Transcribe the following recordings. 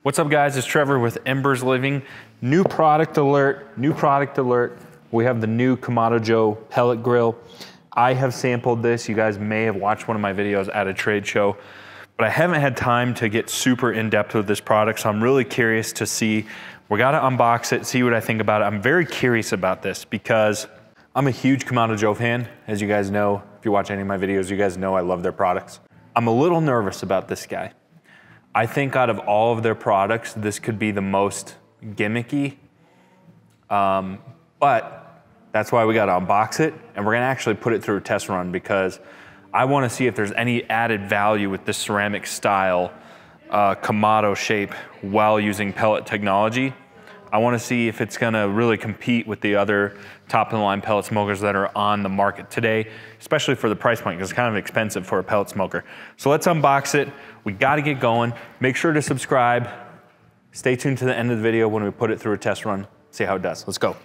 What's up guys, it's Trevor with Embers Living. New product alert, new product alert. We have the new Kamado Joe pellet grill. I have sampled this. You guys may have watched one of my videos at a trade show, but I haven't had time to get super in depth with this product. So I'm really curious to see, we gotta unbox it, see what I think about it. I'm very curious about this because I'm a huge Kamado Joe fan. As you guys know, if you watch any of my videos, you guys know I love their products. I'm a little nervous about this guy. I think out of all of their products, this could be the most gimmicky, but that's why we gotta unbox it, and we're gonna actually put it through a test run because I wanna see if there's any added value with this ceramic style Kamado shape while using pellet technology. I wanna see if it's gonna really compete with the other top of the line pellet smokers that are on the market today, especially for the price point, because it's kind of expensive for a pellet smoker. So let's unbox it. We gotta get going. Make sure to subscribe. Stay tuned to the end of the video when we put it through a test run, see how it does. Let's go.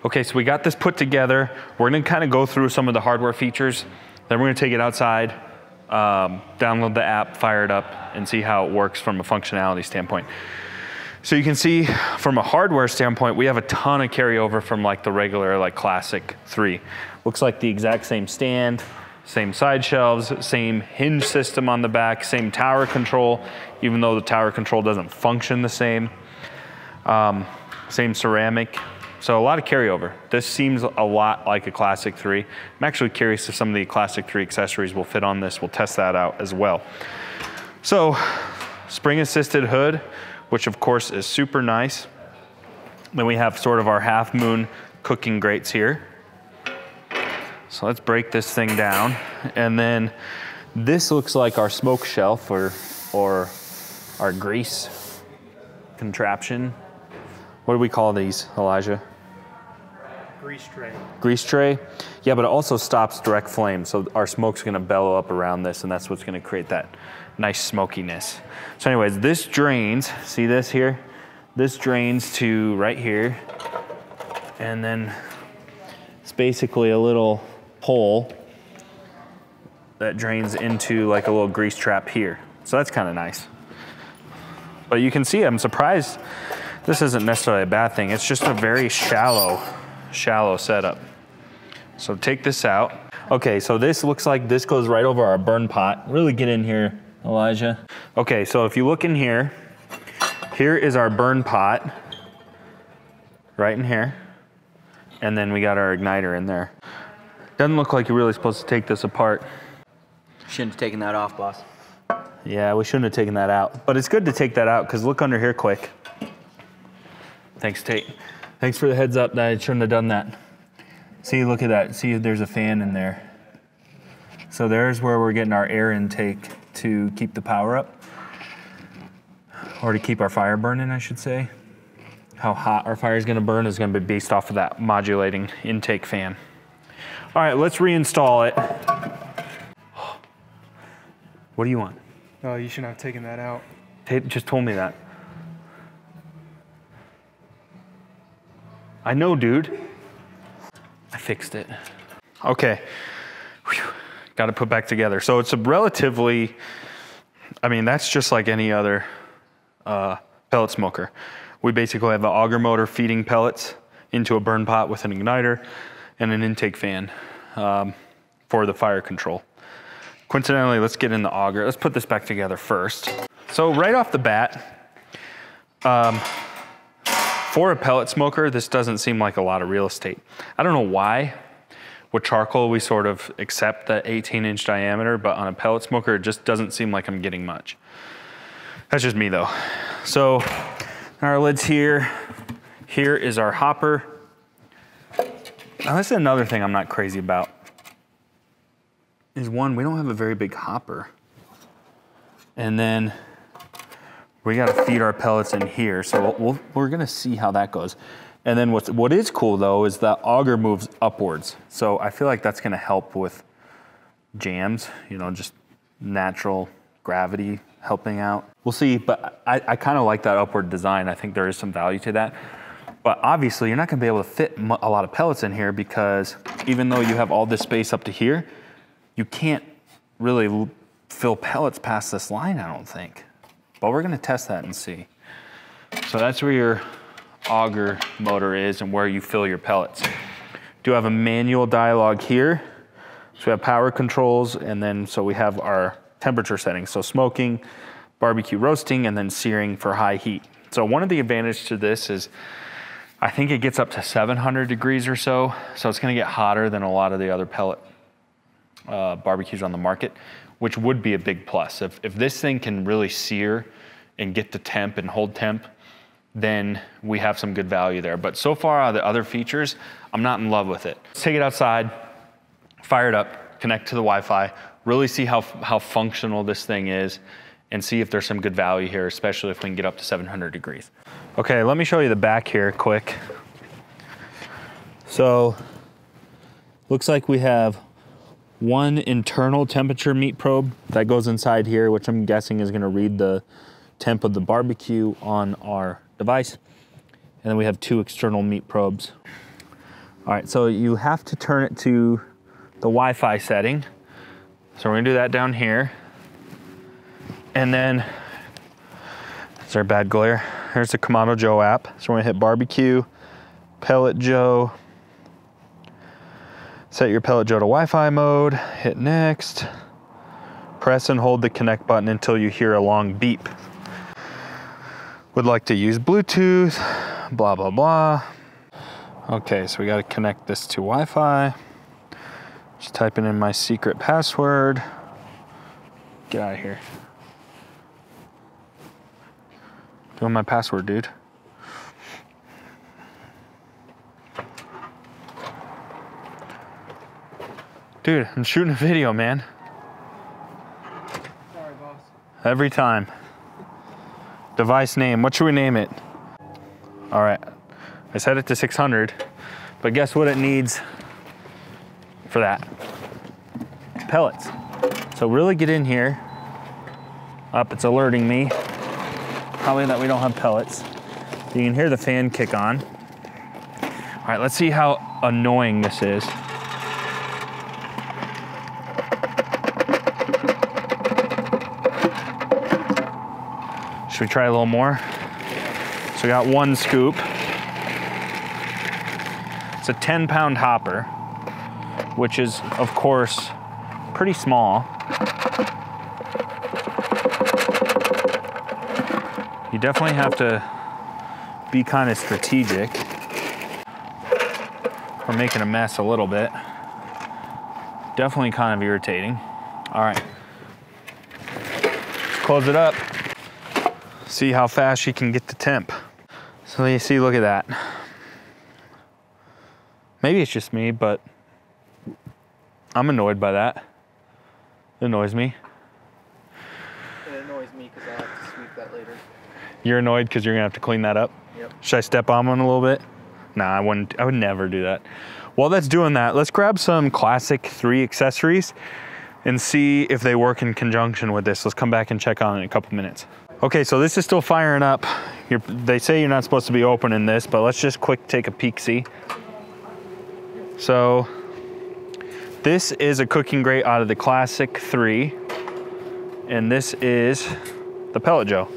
Okay, so we got this put together. We're gonna kind of go through some of the hardware features. Then we're gonna take it outside, download the app, fire it up, and see how it works from a functionality standpoint. So you can see from a hardware standpoint, we have a ton of carryover from like the regular, like classic 3. Looks like the exact same stand, same side shelves, same hinge system on the back, same tower control, even though the tower control doesn't function the same. Same ceramic. So a lot of carryover. This seems a lot like a Classic 3. I'm actually curious if some of the Classic 3 accessories will fit on this. We'll test that out as well. So, spring assisted hood, which of course is super nice. Then we have sort of our half moon cooking grates here. So let's break this thing down. And then this looks like our smoke shelf or our grease contraption. What do we call these, Elijah? Grease tray. Grease tray. Yeah, but it also stops direct flame, so our smoke's gonna bellow up around this, and that's what's gonna create that nice smokiness. So anyways, this drains, see this here? This drains to right here, and then it's basically a little hole that drains into like a little grease trap here. So that's kind of nice. But you can see, I'm surprised this isn't necessarily a bad thing. It's just a very shallow setup. So take this out. Okay, so this looks like this goes right over our burn pot. Really get in here, Elijah. Okay, so if you look in here, here is our burn pot, right in here. And then we got our igniter in there. Doesn't look like you're really supposed to take this apart. Shouldn't have taken that off, boss. Yeah, we shouldn't have taken that out. But it's good to take that out, because look under here quick. Thanks, Tate. Thanks for the heads up that I shouldn't have done that. See, look at that. See, there's a fan in there. So there's where we're getting our air intake to keep the power up. Or to keep our fire burning, I should say. How hot our fire is gonna burn is gonna be based off of that modulating intake fan. All right, let's reinstall it. What do you want? Oh, you shouldn't have taken that out. Tate just told me that. I know, dude. I fixed it. Okay, got to put back together. So it's a relatively, I mean, that's just like any other pellet smoker. We basically have an auger motor feeding pellets into a burn pot with an igniter and an intake fan for the fire control. Coincidentally, let's get in the auger. Let's put this back together first. So right off the bat, for a pellet smoker, this doesn't seem like a lot of real estate. I don't know why. With charcoal, we sort of accept that 18-inch diameter, but on a pellet smoker, it just doesn't seem like I'm getting much. That's just me though. So our lid's here. Here is our hopper. Now this is another thing I'm not crazy about. Is one, we don't have a very big hopper. And then we got to feed our pellets in here, so we're gonna see how that goes. And then what is cool though is that auger moves upwards. So I feel like that's gonna help with jams, you know, just natural gravity helping out. We'll see, but I kind of like that upward design. I think there is some value to that. But obviously you're not gonna be able to fit a lot of pellets in here because even though you have all this space up to here, you can't really fill pellets past this line, I don't think. But we're gonna test that and see. So that's where your auger motor is and where you fill your pellets. Do have a manual dialog here. So we have power controls, and then so we have our temperature settings. So smoking, barbecue roasting, and then searing for high heat. So one of the advantages to this is I think it gets up to 700 degrees or so. So it's gonna get hotter than a lot of the other pellet barbecues on the market, which would be a big plus. If this thing can really sear and get the temp and hold temp, then we have some good value there. But so far out of the other features, I'm not in love with it. Let's take it outside, fire it up, connect to the Wi-Fi, really see how functional this thing is and see if there's some good value here, especially if we can get up to 700 degrees. Okay, let me show you the back here quick. So, looks like we have one internal temperature meat probe that goes inside here, which I'm guessing is gonna read the temp of the barbecue on our device. And then we have two external meat probes. All right, so you have to turn it to the Wi-Fi setting. So we're gonna do that down here. And then, is there a bad glare? Here's the Kamado Joe app. So we're gonna hit barbecue, Pellet Joe, set your Pellet Joe to Wi-Fi mode, hit next, press and hold the connect button until you hear a long beep. Would like to use Bluetooth, blah, blah, blah. Okay, so we gotta connect this to Wi-Fi. Just typing in my secret password. Get out of here. Doing my password, dude. Dude, I'm shooting a video, man. Sorry, boss. Every time. Device name, what should we name it? All right, I set it to 600, but guess what it needs for that? Pellets. So really get in here. Up, it's alerting me. Probably that we don't have pellets. You can hear the fan kick on. All right, let's see how annoying this is. Should we try a little more? So we got one scoop. It's a 10-pound hopper, which is, of course, pretty small. You definitely have to be kind of strategic. We're making a mess a little bit. Definitely kind of irritating. All right, let's close it up. See how fast you can get the temp. So you see, look at that. Maybe it's just me, but I'm annoyed by that. It annoys me. It annoys me because I have to sweep that later. You're annoyed because you're gonna have to clean that up? Yep. Should I step on one a little bit? Nah, I wouldn't. I would never do that. While that's doing that, let's grab some classic 3 accessories and see if they work in conjunction with this. Let's come back and check on it in a couple minutes. Okay, so this is still firing up. They say you're not supposed to be opening this, but let's just quick take a peek, see. So this is a cooking grate out of the Classic 3, and this is the Pellet Joe.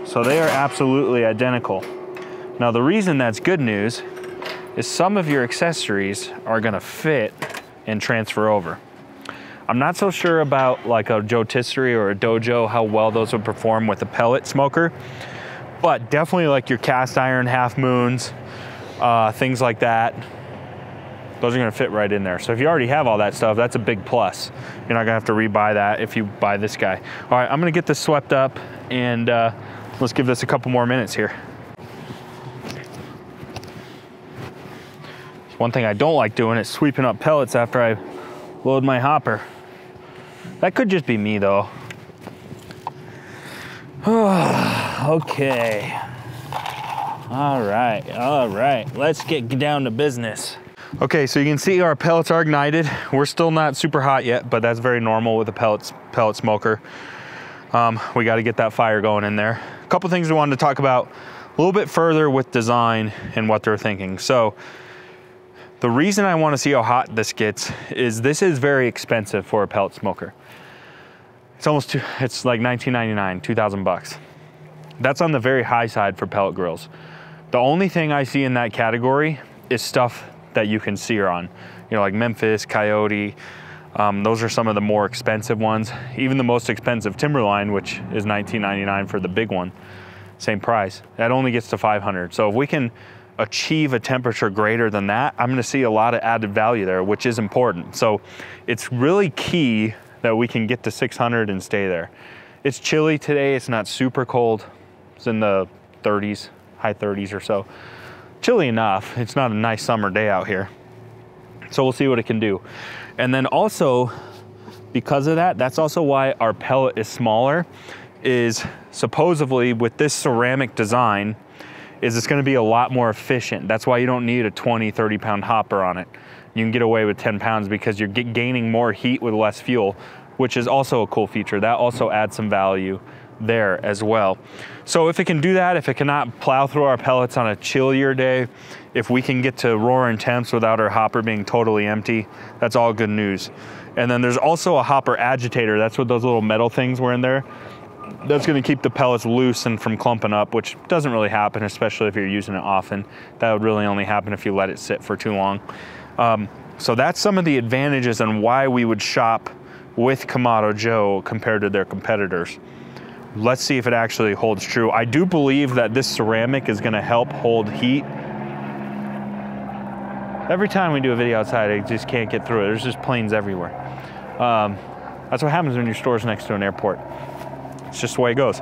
So they are absolutely identical. Now the reason that's good news is some of your accessories are gonna fit and transfer over. I'm not so sure about like a rotisserie or a dojo, how well those would perform with a pellet smoker, but definitely like your cast iron half moons, things like that, those are gonna fit right in there. So if you already have all that stuff, that's a big plus. You're not gonna have to rebuy that if you buy this guy. All right, I'm gonna get this swept up and let's give this a couple more minutes here. One thing I don't like doing is sweeping up pellets after I load my hopper. That could just be me though. Okay. All right, let's get down to business. Okay, so you can see our pellets are ignited. We're still not super hot yet, but that's very normal with a pellet smoker. We got to get that fire going in there. A couple things we wanted to talk about a little bit further with design and what they're thinking. So the reason I want to see how hot this gets is this is very expensive for a pellet smoker. It's like $19.99, 2,000 bucks. That's on the very high side for pellet grills. The only thing I see in that category is stuff that you can sear on. You know, like Memphis, Coyote, those are some of the more expensive ones. Even the most expensive Timberline, which is $19.99 for the big one, same price, that only gets to 500. So if we can achieve a temperature greater than that, I'm gonna see a lot of added value there, which is important. So it's really key that we can get to 600 and stay there. It's chilly today, it's not super cold. It's in the 30s, high 30s or so. Chilly enough, it's not a nice summer day out here. So we'll see what it can do. And then also, because of that, that's also why our pellet is smaller, is supposedly with this ceramic design, is it's gonna be a lot more efficient. That's why you don't need a 20, 30 pound hopper on it. You can get away with 10 pounds because you're gaining more heat with less fuel, which is also a cool feature. That also adds some value there as well. So if it can do that, if it cannot plow through our pellets on a chillier day, if we can get to roaring temps without our hopper being totally empty, that's all good news. And then there's also a hopper agitator. That's what those little metal things were in there. That's gonna keep the pellets loose and from clumping up, which doesn't really happen, especially if you're using it often. That would really only happen if you let it sit for too long. So that's some of the advantages and why we would shop with Kamado Joe compared to their competitors. Let's see if it actually holds true. I do believe that this ceramic is gonna help hold heat. Every time we do a video outside, I just can't get through it. There's just planes everywhere. That's what happens when your store's next to an airport. It's just the way it goes.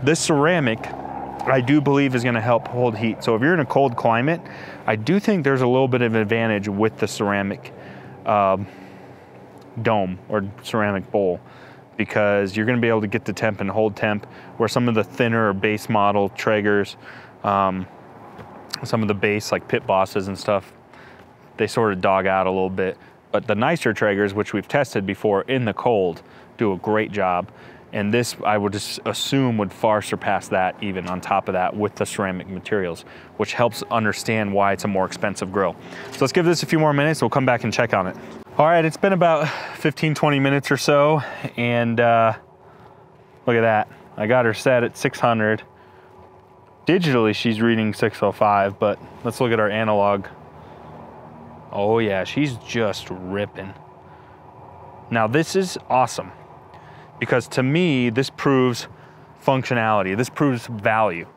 This ceramic, I do believe is gonna help hold heat. So if you're in a cold climate, I do think there's a little bit of advantage with the ceramic dome or ceramic bowl, because you're gonna be able to get the temp and hold temp, where some of the thinner or base model Traegers, some of the base like Pit Bosses and stuff, they sort of dog out a little bit. But the nicer Traegers, which we've tested before in the cold, do a great job. And this, I would just assume, would far surpass that, even on top of that with the ceramic materials, which helps understand why it's a more expensive grill. So let's give this a few more minutes. We'll come back and check on it. All right, it's been about 15, 20 minutes or so. And look at that. I got her set at 600. Digitally, she's reading 605, but let's look at our analog. Oh yeah, she's just ripping. Now this is awesome, because to me, this proves functionality. This proves value.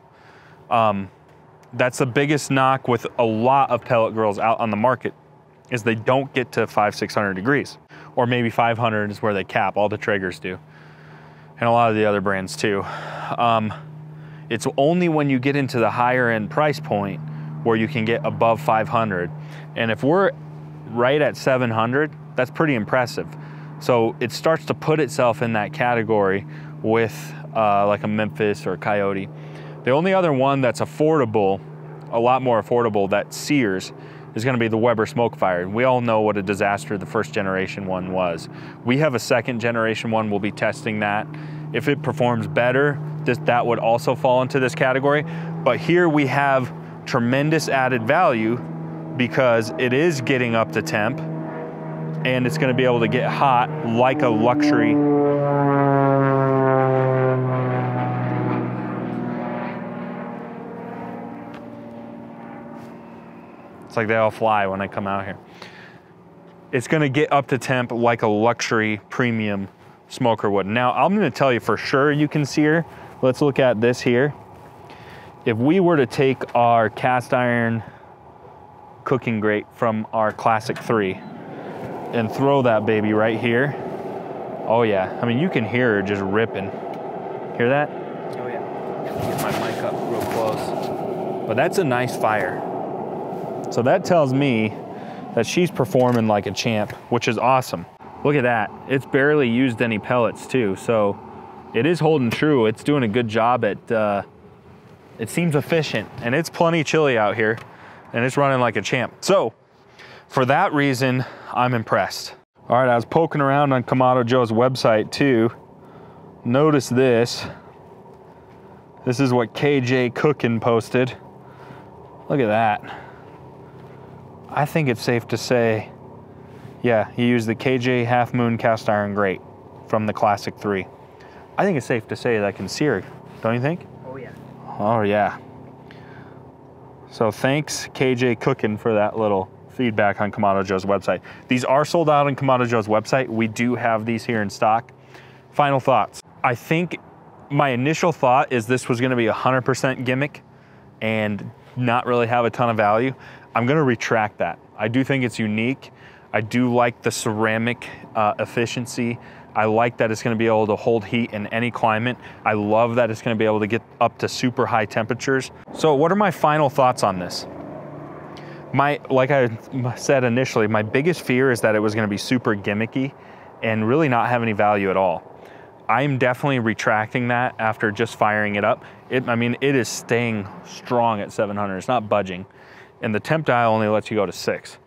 That's the biggest knock with a lot of pellet grills out on the market, is they don't get to 500-600 degrees, or maybe 500 is where they cap. All the Traegers do, and a lot of the other brands too. It's only when you get into the higher end price point where you can get above 500. And if we're right at 700, that's pretty impressive. So it starts to put itself in that category with like a Memphis or a Coyote. The only other one that's affordable, a lot more affordable, that sears, is gonna be the Weber Smokefire. We all know what a disaster the first generation one was. We have a second generation one, we'll be testing that. If it performs better, that would also fall into this category. But here we have tremendous added value because it is getting up to temp, and it's gonna be able to get hot like a luxury. It's like they all fly when I come out here. It's gonna get up to temp like a luxury premium smoker would. Now, I'm gonna tell you for sure you can sear. Let's look at this here. If we were to take our cast iron cooking grate from our Classic 3 and throw that baby right here, oh yeah, I mean, you can hear her just ripping. Hear that? Oh yeah. Get my mic up real close. But that's a nice fire. So that tells me that she's performing like a champ, which is awesome. Look at that. It's barely used any pellets too, so it is holding true. It's doing a good job at, it seems efficient, and it's plenty chilly out here, and it's running like a champ. So for that reason, I'm impressed. All right, I was poking around on Kamado Joe's website too. Notice this. This is what KJ Cookin posted. Look at that. I think it's safe to say, yeah, he used the KJ Half Moon cast iron grate from the Classic 3. I think it's safe to say that can sear, don't you think? Oh yeah. Oh yeah. So thanks KJ Cookin for that little feedback on Kamado Joe's website. These are sold out on Kamado Joe's website. We do have these here in stock. Final thoughts. I think my initial thought is this was gonna be 100% gimmick and not really have a ton of value. I'm gonna retract that. I do think it's unique. I do like the ceramic efficiency. I like that it's gonna be able to hold heat in any climate. I love that it's gonna be able to get up to super high temperatures. So what are my final thoughts on this? Like I said initially, my biggest fear is that it was gonna be super gimmicky and really not have any value at all. I'm definitely retracting that after just firing it up. I mean, it is staying strong at 700, it's not budging. And the temp dial only lets you go to 6.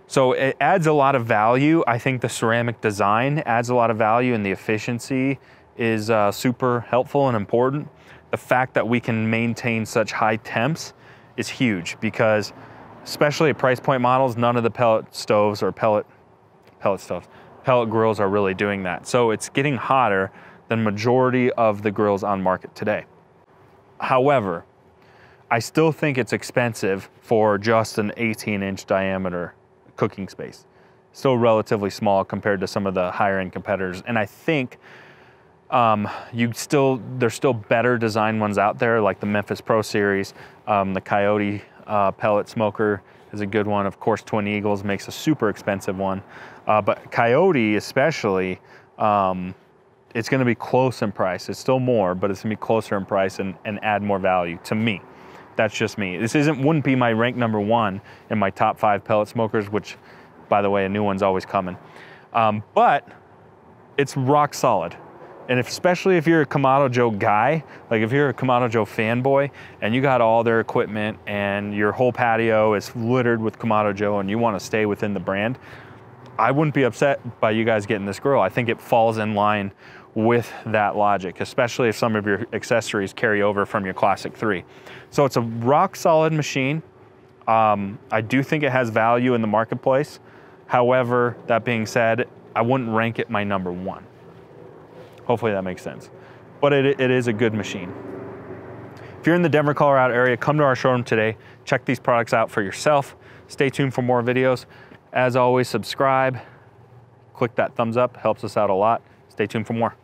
So it adds a lot of value. I think the ceramic design adds a lot of value and the efficiency is super helpful and important. The fact that we can maintain such high temps is huge because especially at price point models, none of the pellet stoves or pellet grills are really doing that. So it's getting hotter than majority of the grills on market today. However, I still think it's expensive for just an 18-inch diameter cooking space. Still relatively small compared to some of the higher end competitors. And I think there's still better design ones out there like the Memphis Pro Series, the Coyote Pellet Smoker is a good one. Of course, Twin Eagles makes a super expensive one. But Coyote especially, it's gonna be close in price. It's still more, but it's gonna be closer in price and add more value to me. That's just me. This wouldn't be my rank #1 in my top 5 pellet smokers, which, by the way, a new one's always coming. But it's rock solid. And especially if you're a Kamado Joe guy, like if you're a Kamado Joe fanboy and you got all their equipment and your whole patio is littered with Kamado Joe and you wanna stay within the brand, I wouldn't be upset by you guys getting this grill. I think it falls in line with that logic, especially if some of your accessories carry over from your Classic 3. So it's a rock solid machine. I do think it has value in the marketplace. However, that being said, I wouldn't rank it my #1. Hopefully that makes sense. But it is a good machine. If you're in the Denver, Colorado area, come to our showroom today. Check these products out for yourself. Stay tuned for more videos. As always, subscribe, click that thumbs up, helps us out a lot. Stay tuned for more.